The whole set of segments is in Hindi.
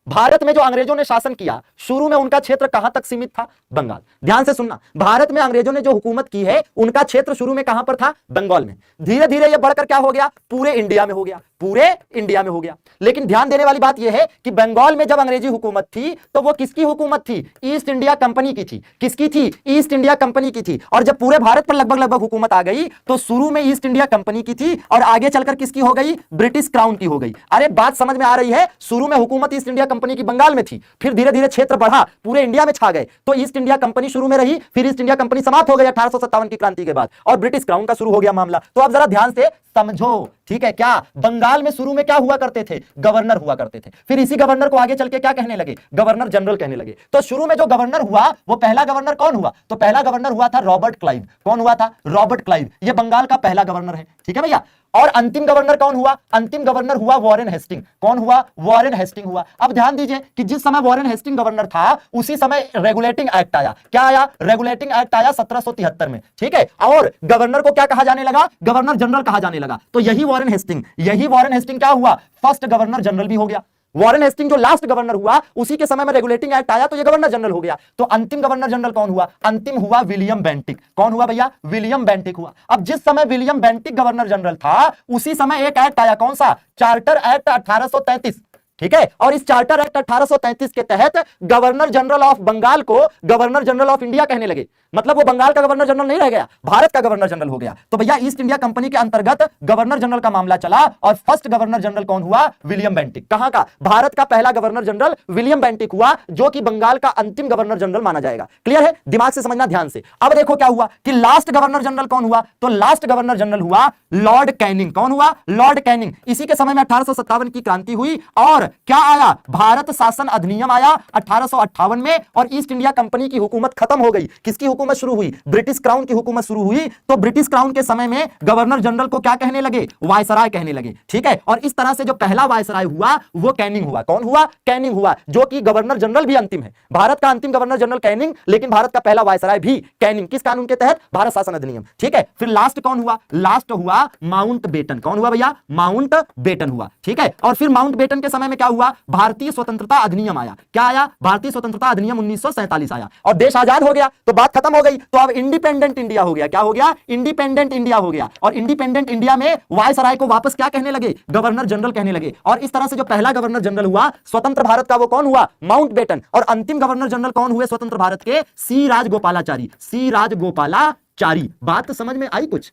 भारत में जो अंग्रेजों ने शासन किया, शुरू में उनका क्षेत्र कहां तक सीमित था? बंगाल। ध्यान से सुनना, भारत में अंग्रेजों ने जो हुकूमत की है उनका क्षेत्र शुरू में कहां पर था? बंगाल में। धीरे धीरे यह बढ़कर क्या हो गया? पूरे इंडिया में हो गया, पूरे इंडिया में हो गया। लेकिन ध्यान देने वाली बात यह है कि बंगाल में जब अंग्रेजी हुकूमत थी तो वो किसकी हुकूमत थी? ईस्ट इंडिया कंपनी की थी। किसकी थी? ईस्ट इंडिया कंपनी की थी। और जब पूरे भारत पर लगभग लगभग हुकूमत आ गई तो शुरू में ईस्ट इंडिया कंपनी की थी और आगे चलकर किसकी हो गई? ब्रिटिश क्राउन की हो गई। अरे बात समझ में आ रही है? शुरू में हुकूमत ईस्ट इंडिया कंपनी की बंगाल में थी, फिर धीरे धीरे क्षेत्र बढ़ा, पूरे इंडिया में छा गए, तो ईस्ट इंडिया कंपनी शुरू में रही, फिर ईस्ट इंडिया कंपनी समाप्त हो गई 1857 की क्रांति के बाद और ब्रिटिश क्राउन का शुरू हो गया मामला। तो अब जरा ध्यान से समझो, ठीक है? क्या बंगाल में शुरू में क्या हुआ करते थे? गवर्नर हुआ करते थे। फिर इसी गवर्नर को आगे चल के क्या कहने लगे? गवर्नर जनरल कहने लगे। तो शुरू में जो गवर्नर हुआ वो पहला गवर्नर कौन हुआ? तो पहला गवर्नर हुआ था रॉबर्ट क्लाइव। कौन हुआ था? Robert Clive. ये बंगाल का पहला गवर्नर है, ठीक है भैया। और अंतिम गवर्नर कौन हुआ? अंतिम गवर्नर हुआ वॉरेन हेस्टिंग। कौन हुआ? वॉरेन हेस्टिंग हुआ। अब ध्यान दीजिए कि जिस समय वॉरेन हेस्टिंग गवर्नर था उसी समय रेगुलेटिंग एक्ट आया। क्या आया? रेगुलेटिंग एक्ट आया 1773 में, ठीक है। और गवर्नर को क्या कहा जाने लगा? गवर्नर जनरल कहा जाने लगा। तो यही वॉरेन हेस्टिंग क्या हुआ? फर्स्ट गवर्नर जनरल भी हो गया। वॉरेन हेस्टिंग जो लास्ट गवर्नर हुआ उसी के समय में रेगुलेटिंग एक्ट आया तो ये गवर्नर जनरल हो गया। तो अंतिम गवर्नर जनरल कौन हुआ? अंतिम हुआ विलियम बेंटिक। कौन हुआ भैया? विलियम बेंटिक हुआ। अब जिस समय विलियम बेंटिक गवर्नर जनरल था उसी समय एक एक्ट आया। कौन सा? चार्टर एक्ट 1833, ठीक है। और इस चार्टर एक्ट 1833 के तहत गवर्नर जनरल ऑफ बंगाल को गवर्नर जनरल ऑफ इंडिया कहने लगे। मतलब वो बंगाल का गवर्नर जनरल नहीं रह गया, भारत का गवर्नर जनरल हो गया। तो भैया ईस्ट इंडिया कंपनी के अंतर्गत गवर्नर जनरल का मामला चला और फर्स्ट गवर्नर जनरल कौन हुआ? William Bentinck. कहां का? भारत का पहला गवर्नर जनरल विलियम बेंटिक हुआ, जो कि बंगाल का अंतिम गवर्नर जनरल माना जाएगा। क्लियर है? दिमाग से समझना ध्यान से। अब देखो क्या हुआ कि लास्ट गवर्नर जनरल कौन हुआ? तो लास्ट गवर्नर जनरल हुआ लॉर्ड कैनिंग। कौन हुआ? Lord Canning. इसी के समय में 1857 की क्रांति हुई और क्या आया? भारत शासन अधिनियम आया 1858 में और ईस्ट इंडिया कंपनी की हुकूमत खत्म हो गई। किसकी हुकूमत शुरू हुई? ब्रिटिश क्राउन की हुकूमत शुरू हुई। तो ब्रिटिश क्राउन के समय में गवर्नर जनरल को क्या कहने लगे? वायसराय कहने लगे, ठीक है। और इस तरह से जो पहला वायसराय हुआ वो कैनिंग हुआ। कौन हुआ? कैनिंग हुआ, जो कि गवर्नर जनरल भी अंतिम है। भारत का अंतिम गवर्नर जनरल कैनिंग, लेकिन भारत का पहला वायसराय भी कैनिंग। किस कानून के तहत? भारत शासन अधिनियम, ठीक है। फिर लास्ट कौन हुआ? लास्ट हुआ माउंट बेटन। कौन हुआ भैया? माउंट बेटन हुआ, ठीक है। और फिर माउंट बेटन के समय में क्या हुआ? भारतीय स्वतंत्रता अधिनियम आया। क्या आया? भारतीय स्वतंत्रता अधिनियम 1947 आया और देश आजाद हो गया। तो बात खत्म हो गई। तो अब इंडिपेंडेंट इंडिया हो गया। क्या हो गया? इंडिपेंडेंट इंडिया हो गया। और इंडिपेंडेंट इंडिया में वायसराय को वापस क्या कहने लगे? गवर्नर जनरल कहने लगे। और इस तरह से जो पहला गवर्नर जनरल हुआ स्वतंत्र भारत का वो कौन हुआ? Mountbatten. और अंतिम गवर्नर जनरल कौन हुए स्वतंत्र भारत के? सी राजगोपालाचारी। सी राजगोपालाचारी। बात समझ में आई कुछ?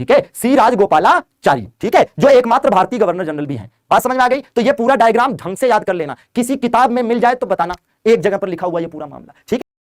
ठीक है, सी राजगोपालाचारी, ठीक है, जो एकमात्र भारतीय गवर्नर जनरल भी हैं। बात समझ में आ गई? तो ये पूरा डायग्राम ढंग से याद कर लेना, किसी किताब में मिल जाए तो बताना, एक जगह पर लिखा हुआ ये पूरा मामला, ठीक है।